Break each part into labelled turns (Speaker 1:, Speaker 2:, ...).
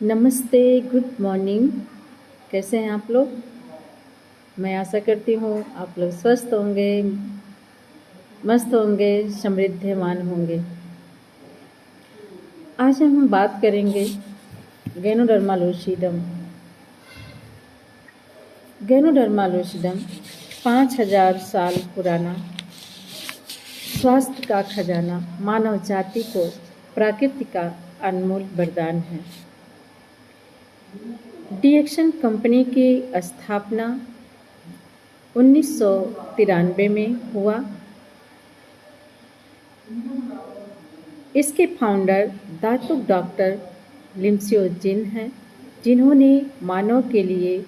Speaker 1: नमस्ते, good morning. कैसे हैं आप लोग? मैं आशा करती हूँ आप लोग स्वस्थ होंगे, मस्त होंगे, समृद्धमान होंगे। आज हम बात करेंगे गैनोडर्मा लूसिडम। गैनोडर्मा लूसिडम 5000 साल पुराना स्वास्थ्य का खजाना, मानव जाति को प्रकृति का अनमोल वरदान है। डीएक्सन कंपनी की स्थापना 1993 में हुआ। इसके फाउंडर दातुक डॉक्टर लिमसियो जिन हैं, जिन्होंने मानव के लिए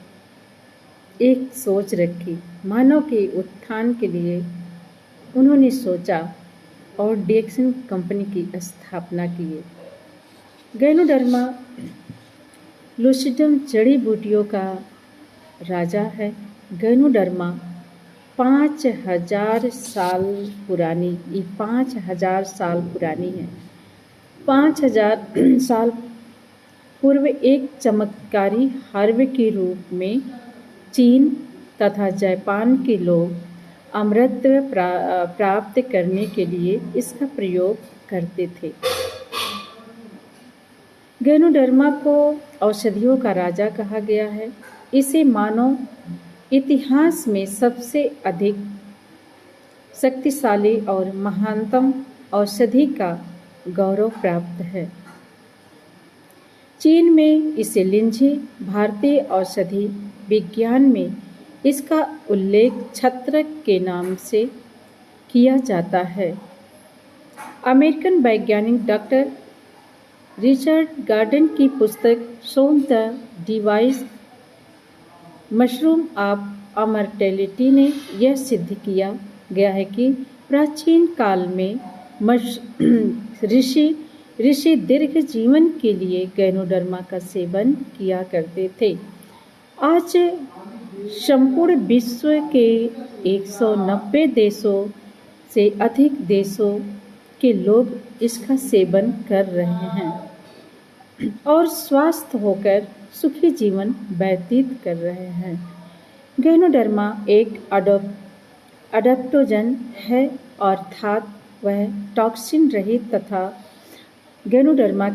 Speaker 1: एक सोच रखी। मानव के उत्थान के लिए उन्होंने सोचा और डीएक्सन कंपनी की स्थापना की। गैनोडर्मा लूसिडम जड़ी बूटियों का राजा है। गैनोडर्मा 5000 साल पुरानी, ये 5000 साल पुरानी है। 5000 साल पूर्व एक चमत्कारी हर्ब के रूप में चीन तथा जापान के लोग अमरत्व प्राप्त करने के लिए इसका प्रयोग करते थे। गैनोडर्मा को औषधियों का राजा कहा गया है। इसे मानव इतिहास में सबसे अधिक शक्तिशाली और महानतम औषधि का गौरव प्राप्त है। चीन में इसे लिंझी, भारतीय औषधि विज्ञान में इसका उल्लेख छत्रक के नाम से किया जाता है। अमेरिकन वैज्ञानिक डॉक्टर रिचर्ड गार्डन की पुस्तक शोन the Divine Mushroom of Immortality ने यह सिद्ध किया गया है कि प्राचीन काल में ऋषि दीर्घ जीवन के लिए गैनोडर्मा का सेवन किया करते थे। आज संपूर्ण विश्व के 190 देशों से अधिक देशों के लोग इसका सेवन कर रहे हैं और स्वस्थ होकर सुखी जीवन व्यतीत कर रहे हैं। गैनोडर्मा एक अडैप्टोजन है, अर्थात वह टॉक्सिन रहित तथा गैनोडर्मा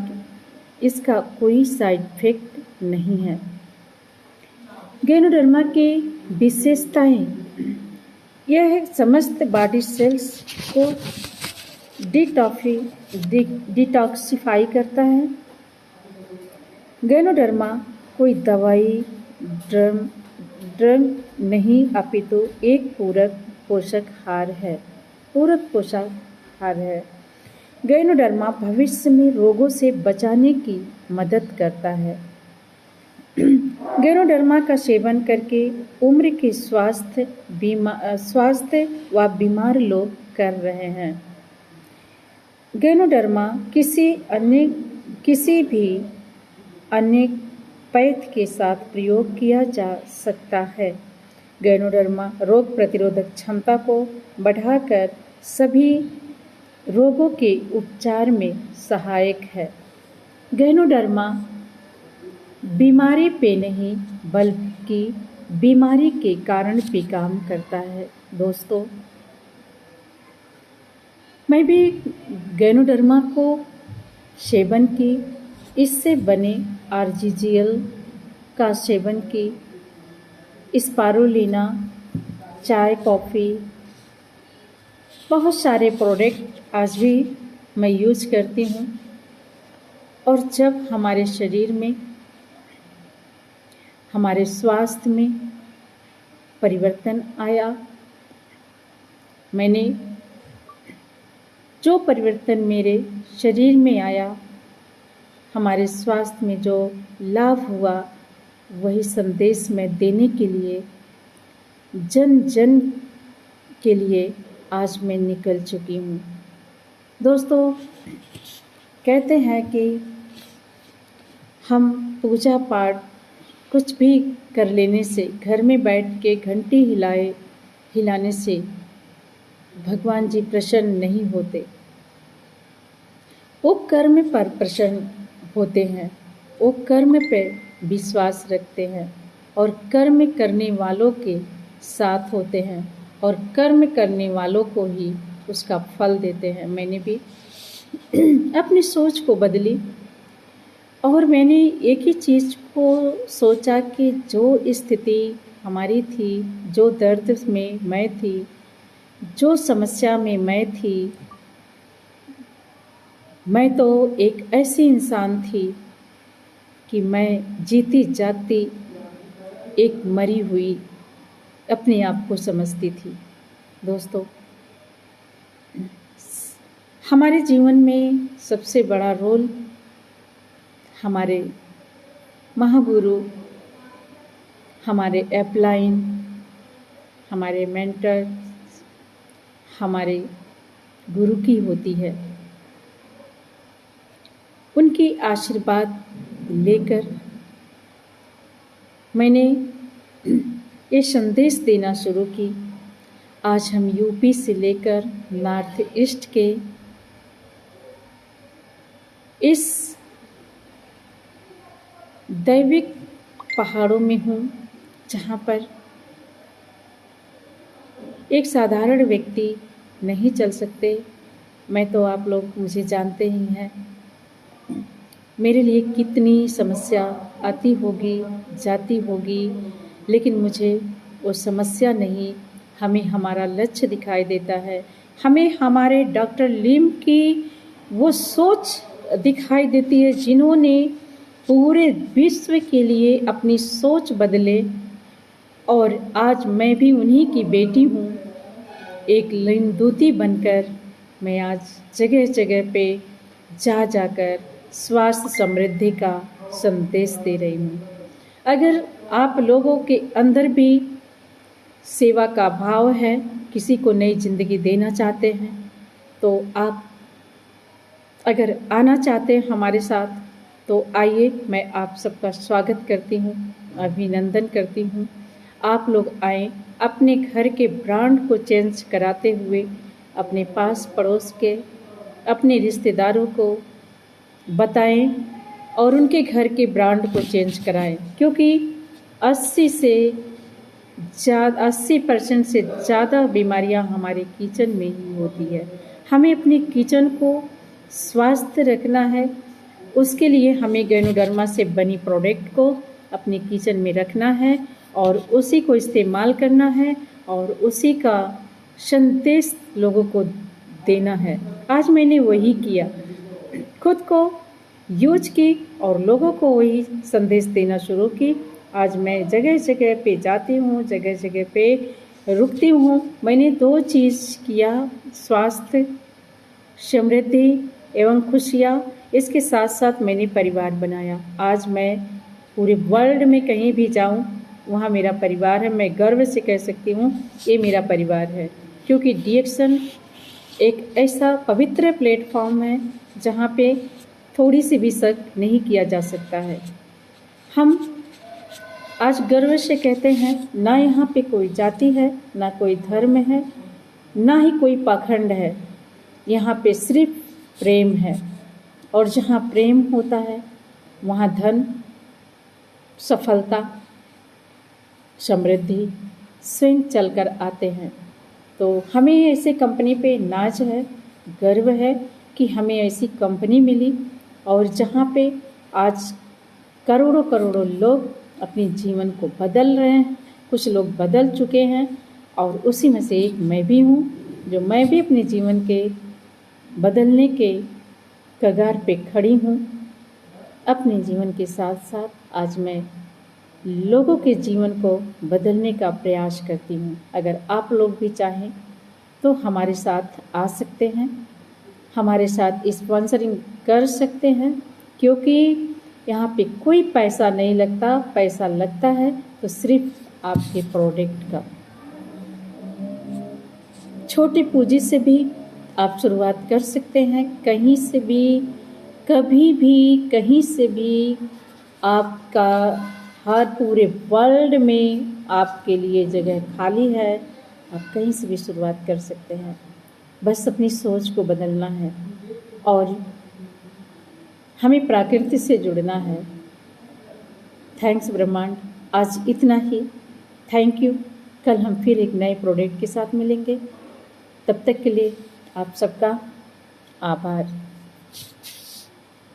Speaker 1: इसका कोई साइड इफेक्ट नहीं है। गैनोडर्मा की विशेषताएं: यह समस्त बॉडी सेल्स को डिटॉक्सिफाई करता है। गैनोडर्मा कोई दवाई ड्रग नहीं, अपितु एक पूरक पोषक हार है। गैनोडर्मा भविष्य में रोगों से बचाने की मदद करता है। गैनोडर्मा का सेवन करके उम्र के स्वास्थ्य व बीमार लोग कर रहे हैं। गैनोडर्मा किसी भी अन्य पैथ के साथ प्रयोग किया जा सकता है। गैनोडर्मा रोग प्रतिरोधक क्षमता को बढ़ाकर सभी रोगों के उपचार में सहायक है। गैनोडर्मा बीमारी पे नहीं बल्कि बीमारी के कारण पे काम करता है। दोस्तों, मैं भी गैनोडर्मा को सेवन की, इससे बने आर्जिजियल का सेवन की, स्पारुलिना, चाय, कॉफ़ी, बहुत सारे प्रोडक्ट आज भी मैं यूज करती हूँ। और जब हमारे शरीर में, हमारे स्वास्थ्य में परिवर्तन आया, मैंने जो परिवर्तन मेरे शरीर में आया, हमारे स्वास्थ्य में जो लाभ हुआ, वही संदेश मैं देने के लिए जन जन के लिए आज मैं निकल चुकी हूँ। दोस्तों, कहते हैं कि हम पूजा पाठ कुछ भी कर लेने से, घर में बैठ के घंटी हिलाने से भगवान जी प्रसन्न नहीं होते। वो कर्म पर प्रसन्न होते हैं। वो कर्म पे विश्वास रखते हैं और कर्म करने वालों के साथ होते हैं और कर्म करने वालों को ही उसका फल देते हैं। मैंने भी अपनी सोच को बदली और मैंने एक ही चीज़ को सोचा कि जो स्थिति हमारी थी, जो दर्द में मैं थी, जो समस्या में मैं थी, मैं तो एक ऐसी इंसान थी कि मैं जीती जागती एक मरी हुई अपने आप को समझती थी। दोस्तों, हमारे जीवन में सबसे बड़ा रोल हमारे महागुरु, हमारे अपलाइन, हमारे मेंटर, हमारे गुरु की होती है। उनकी आशीर्वाद लेकर मैंने ये संदेश देना शुरू की। आज हम यूपी से लेकर नॉर्थ ईस्ट के इस दैविक पहाड़ों में हूँ, जहाँ पर एक साधारण व्यक्ति नहीं चल सकते। मैं तो आप लोग मुझे जानते ही हैं, मेरे लिए कितनी समस्या आती होगी, जाती होगी, लेकिन मुझे वो समस्या नहीं, हमें हमारा लक्ष्य दिखाई देता है। हमें हमारे डॉक्टर लिम की वो सोच दिखाई देती है, जिन्होंने पूरे विश्व के लिए अपनी सोच बदले। और आज मैं भी उन्हीं की बेटी हूँ। एक लिंगदूती बनकर मैं आज जगह जगह पे जाकर स्वास्थ्य समृद्धि का संदेश दे रही हूँ। अगर आप लोगों के अंदर भी सेवा का भाव है, किसी को नई ज़िंदगी देना चाहते हैं, तो आप अगर आना चाहते हैं हमारे साथ तो आइए। मैं आप सबका स्वागत करती हूँ, अभिनंदन करती हूँ। आप लोग आएँ, अपने घर के ब्रांड को चेंज कराते हुए अपने पास पड़ोस के, अपने रिश्तेदारों को बताएं और उनके घर के ब्रांड को चेंज कराएं, क्योंकि 80% से ज़्यादा बीमारियां हमारे किचन में ही होती है। हमें अपने किचन को स्वस्थ रखना है, उसके लिए हमें गैनोडर्मा से बनी प्रोडक्ट को अपने किचन में रखना है और उसी को इस्तेमाल करना है और उसी का संदेश लोगों को देना है। आज मैंने वही किया, खुद को यूज की और लोगों को वही संदेश देना शुरू की। आज मैं जगह जगह पे जाती हूँ, जगह जगह पे रुकती हूँ। मैंने 2 चीज़ किया, स्वास्थ्य, समृद्धि एवं खुशियाँ। इसके साथ साथ मैंने परिवार बनाया। आज मैं पूरे वर्ल्ड में कहीं भी जाऊँ, वहाँ मेरा परिवार है। मैं गर्व से कह सकती हूँ ये मेरा परिवार है, क्योंकि DXN एक ऐसा पवित्र प्लेटफॉर्म है जहाँ पे थोड़ी सी भी शक नहीं किया जा सकता है। हम आज गर्व से कहते हैं, ना यहाँ पे कोई जाति है, ना कोई धर्म है, ना ही कोई पाखंड है। यहाँ पे सिर्फ प्रेम है, और जहाँ प्रेम होता है वहाँ धन, सफलता, समृद्धि स्वयं चलकर आते हैं। तो हमें ऐसे कंपनी पे नाज है, गर्व है कि हमें ऐसी कंपनी मिली, और जहाँ पे आज करोड़ों करोड़ों लोग अपने जीवन को बदल रहे हैं। कुछ लोग बदल चुके हैं और उसी में से एक मैं भी हूँ, जो मैं भी अपने जीवन के बदलने के कगार पे खड़ी हूँ। अपने जीवन के साथ साथ आज मैं लोगों के जीवन को बदलने का प्रयास करती हूँ। अगर आप लोग भी चाहें तो हमारे साथ आ सकते हैं, हमारे साथ स्पॉन्सरिंग कर सकते हैं, क्योंकि यहाँ पे कोई पैसा नहीं लगता। पैसा लगता है तो सिर्फ आपके प्रोडक्ट का। छोटी पूंजी से भी आप शुरुआत कर सकते हैं, कहीं से भी, कभी भी, कहीं से भी। आपका हर पूरे वर्ल्ड में आपके लिए जगह खाली है, आप कहीं से भी शुरुआत कर सकते हैं। बस अपनी सोच को बदलना है और हमें प्रकृति से जुड़ना है। थैंक्स ब्रह्मांड, आज इतना ही। Thank you. कल हम फिर एक नए प्रोडक्ट के साथ मिलेंगे। तब तक के लिए आप सबका आभार।